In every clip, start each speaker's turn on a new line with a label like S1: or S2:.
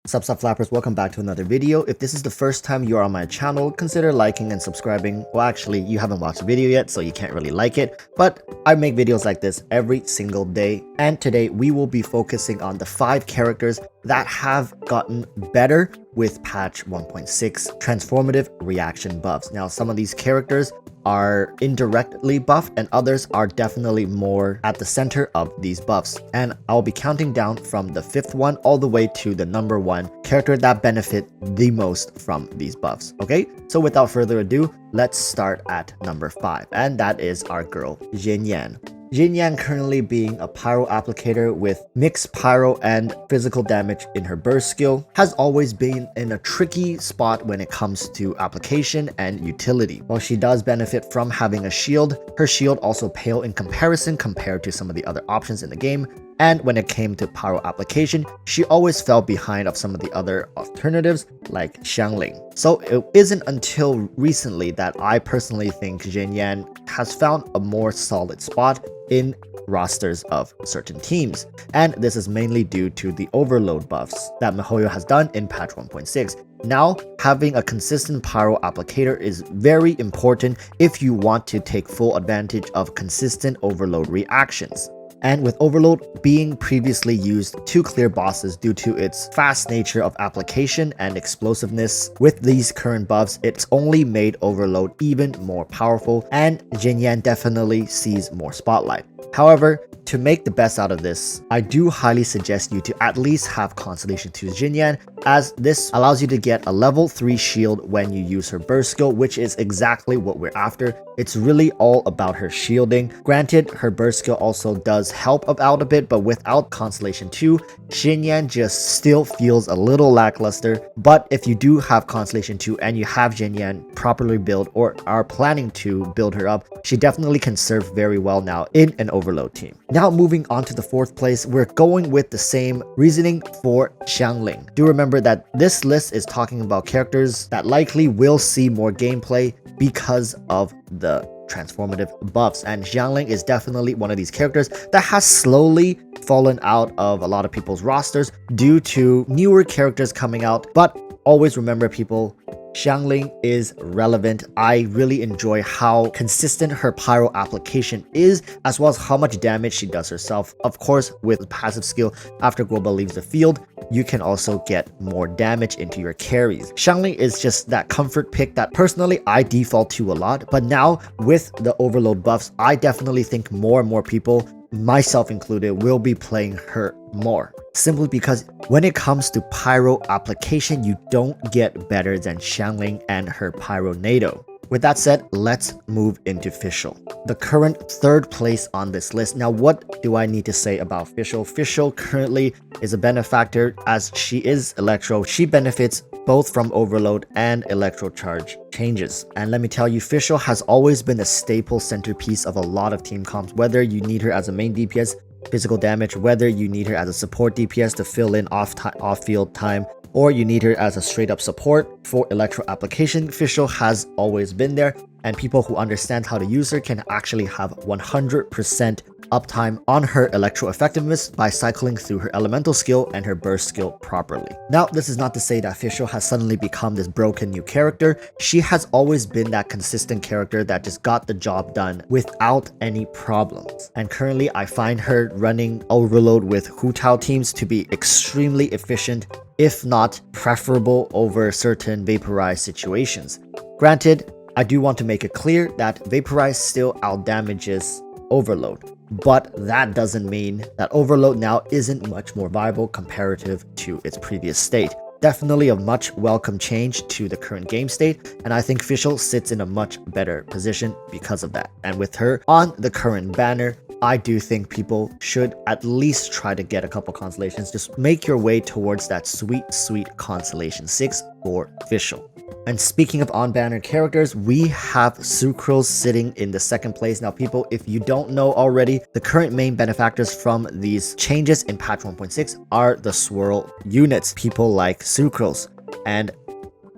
S1: Sup flappers, welcome back to another video. If this is the first time you're on my channel, consider liking and subscribing. Well, actually, you haven't watched the video yet, so you can't really like it, but I make videos like this every single day, and today we will be focusing on the 5 characters that have gotten better with patch 1.6 transformative reaction buffs. Now, some of these characters are indirectly buffed and others are definitely more at the center of these buffs, and I'll be counting down from the 5th one all the way to the number 1 character that benefit the most from these buffs. Okay, so without further ado, let's start at number 5, and that is our girl Xinyan. Xinyan, currently being a pyro applicator with mixed pyro and physical damage in her burst skill, has always been in a tricky spot when it comes to application and utility. While she does benefit from having a shield, her shield also pale in comparison compared to some of the other options in the game, and when it came to pyro application, she always fell behind of some of the other alternatives like Xiangling. So it isn't until recently that I personally think Xinyan has found a more solid spot in rosters of certain teams, and this is mainly due to the overload buffs that miHoYo has done in patch 1.6. Now, having a consistent pyro applicator is very important if you want to take full advantage of consistent overload reactions. And with overload being previously used to clear bosses due to its fast nature of application and explosiveness, with these current buffs, it's only made overload even more powerful, and Xinyan definitely sees more spotlight. However, to make the best out of this, I do highly suggest you to at least have Constellation 2's Xinyan, as this allows you to get a level 3 shield when you use her burst skill, which is exactly what we're after. It's really all about her shielding. Granted, her burst skill also does help out a bit, but without Constellation 2, Xinyan just still feels a little lackluster. But if you do have Constellation 2 and you have Xinyan properly built or are planning to build her up, she definitely can serve very well now in an overload team. Now moving on to the 4th place, we're going with the same reasoning for Xiangling. Do remember that this list is talking about characters that likely will see more gameplay because of the transformative buffs, and Xiangling is definitely one of these characters that has slowly fallen out of a lot of people's rosters due to newer characters coming out. But always remember, people, Xiangling is relevant. I really enjoy how consistent her pyro application is, as well as how much damage she does herself. Of course, with passive skill, after Global leaves the field, you can also get more damage into your carries. Xiangling is just that comfort pick that personally I default to a lot, but now with the overload buffs, I definitely think more and more people, myself included, will be playing her more. Simply because when it comes to pyro application, you don't get better than Xiangling and her pyro NATO. With that said, let's move into Fischl, the current 3rd place on this list. Now, what do I need to say about Fischl? Fischl currently is a benefactor, as she is Electro. She benefits both from overload and electro charge changes. And let me tell you, Fischl has always been a staple centerpiece of a lot of team comps, whether you need her as a main DPS, physical damage, whether you need her as a support DPS to fill in off-field time, or you need her as a straight up support for electro application. Fischl has always been there, and people who understand how to use her can actually have 100% uptime on her electro effectiveness by cycling through her elemental skill and her burst skill properly. Now, this is not to say that Fischl has suddenly become this broken new character. She has always been that consistent character that just got the job done without any problems. And currently, I find her running overload with Hu Tao teams to be extremely efficient, if not preferable over certain vaporized situations. Granted, I do want to make it clear that Vaporize still outdamages Overload, but that doesn't mean that Overload now isn't much more viable comparative to its previous state. Definitely a much welcome change to the current game state, and I think Fischl sits in a much better position because of that. And with her on the current banner, I do think people should at least try to get a couple constellations. Just make your way towards that sweet Constellation 6 for Fischl. And speaking of on-banner characters, we have Sucrose sitting in the 2nd place. Now, people, if you don't know already, the current main benefactors from these changes in patch 1.6 are the swirl units. People like Sucrose, and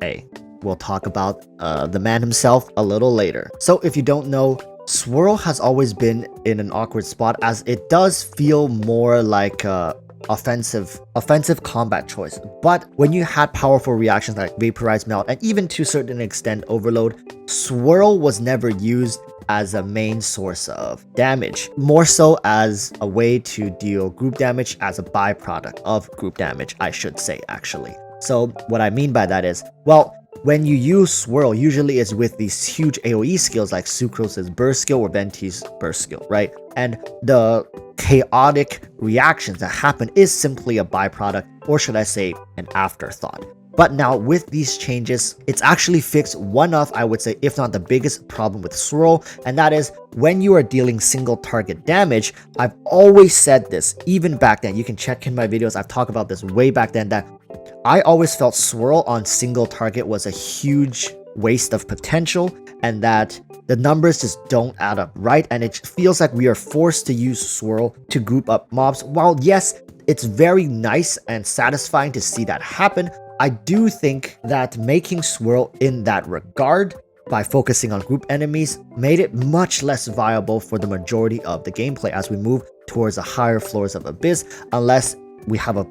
S1: hey, we'll talk about the man himself a little later. So if you don't know, Swirl has always been in an awkward spot, as it does feel more like offensive combat choice. But when you had powerful reactions like Vaporize, Melt, and even to a certain extent Overload, Swirl was never used as a main source of damage, more so as a way to deal group damage as a byproduct of group damage, I should say actually. So what I mean by that is, well, when you use Swirl, usually it's with these huge AoE skills like Sucrose's burst skill or Venti's burst skill, right? And the chaotic reactions that happen is simply a byproduct, or should I say an afterthought. But now with these changes, it's actually fixed one of, I would say, if not the biggest problem with Swirl, and that is when you are dealing single target damage. I've always said this, even back then, you can check in my videos, I've talked about this way back then, that I always felt Swirl on single target was a huge waste of potential, and that the numbers just don't add up right, and it feels like we are forced to use Swirl to group up mobs. While yes, it's very nice and satisfying to see that happen, I do think that making Swirl in that regard, by focusing on group enemies, made it much less viable for the majority of the gameplay as we move towards the higher floors of Abyss, unless we have a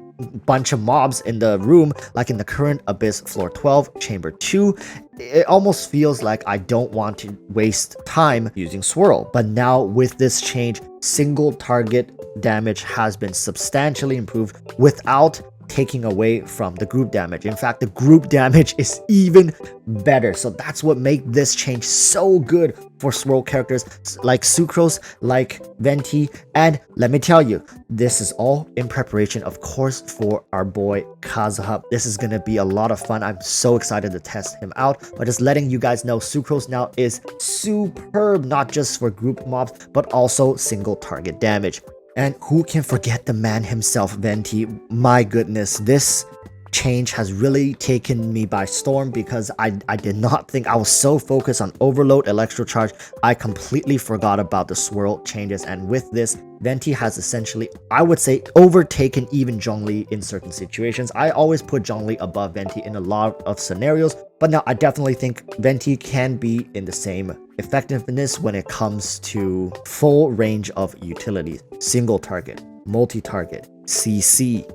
S1: bunch of mobs in the room, like in the current Abyss Floor 12, Chamber 2. It almost feels like I don't want to waste time using Swirl. But now with this change, single target damage has been substantially improved without taking away from the group damage. In fact, the group damage is even better. So that's what made this change so good for Swirl characters like Sucrose, like Venti, and let me tell you, this is all in preparation, of course, for our boy Kazuha. This is gonna be a lot of fun. I'm so excited to test him out, but just letting you guys know, Sucrose now is superb, not just for group mobs, but also single target damage. And who can forget the man himself, Venti? My goodness, this change has really taken me by storm, because I did not think, I was so focused on Overload, Electro Charge, I completely forgot about the Swirl changes. And with this, Venti has essentially, I would say, overtaken even Zhongli in certain situations. I always put Zhongli above Venti in a lot of scenarios, but now I definitely think Venti can be in the same effectiveness when it comes to full range of utilities, single target, multi-target, CC,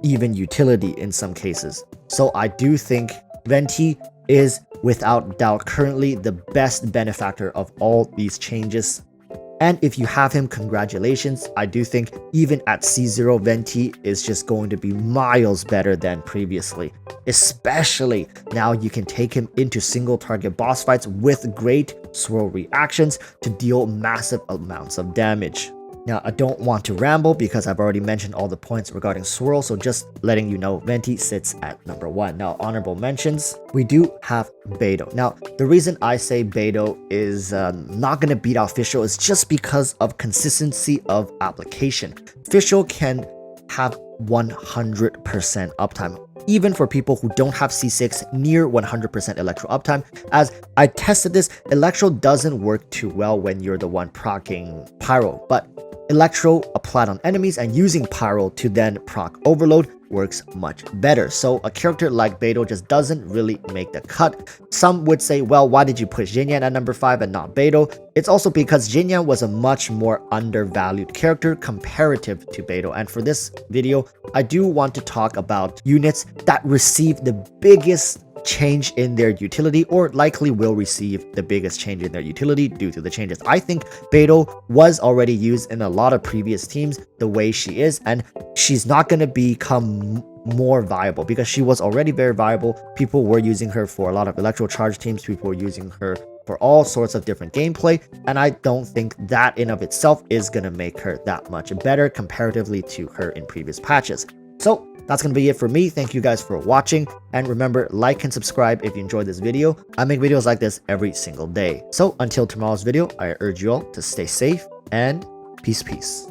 S1: even utility in some cases. So I do think Venti is without doubt currently the best benefactor of all these changes. And if you have him, congratulations. I do think even at C0, Venti is just going to be miles better than previously. Especially now you can take him into single target boss fights with great Swirl reactions to deal massive amounts of damage. Now, I don't want to ramble because I've already mentioned all the points regarding Swirl, so just letting you know, Venti sits at number 1. Now, honorable mentions, we do have Beidou. Now, the reason I say Beidou is not going to beat out Fischl is just because of consistency of application. Fischl can have 100% uptime, even for people who don't have C6 near 100% Electro uptime. As I tested this, Electro doesn't work too well when you're the one proccing Pyro, but Electro applied on enemies and using Pyro to then proc Overload works much better. So a character like Beidou just doesn't really make the cut. Some would say, well, why did you put Xinyan at number 5 and not Beidou? It's also because Xinyan was a much more undervalued character comparative to Beidou. And for this video, I do want to talk about units that receive the biggest change in their utility, or likely will receive the biggest change in their utility due to the changes. I think Beidou was already used in a lot of previous teams the way she is, and she's not going to become more viable because she was already very viable. People were using her for a lot of Electro Charge teams, people were using her for all sorts of different gameplay, and I don't think that in of itself is going to make her that much better comparatively to her in previous patches. So that's going to be it for me. Thank you guys for watching, and remember, like and subscribe if you enjoyed this video. I make videos like this every single day. So until tomorrow's video, I urge you all to stay safe and peace.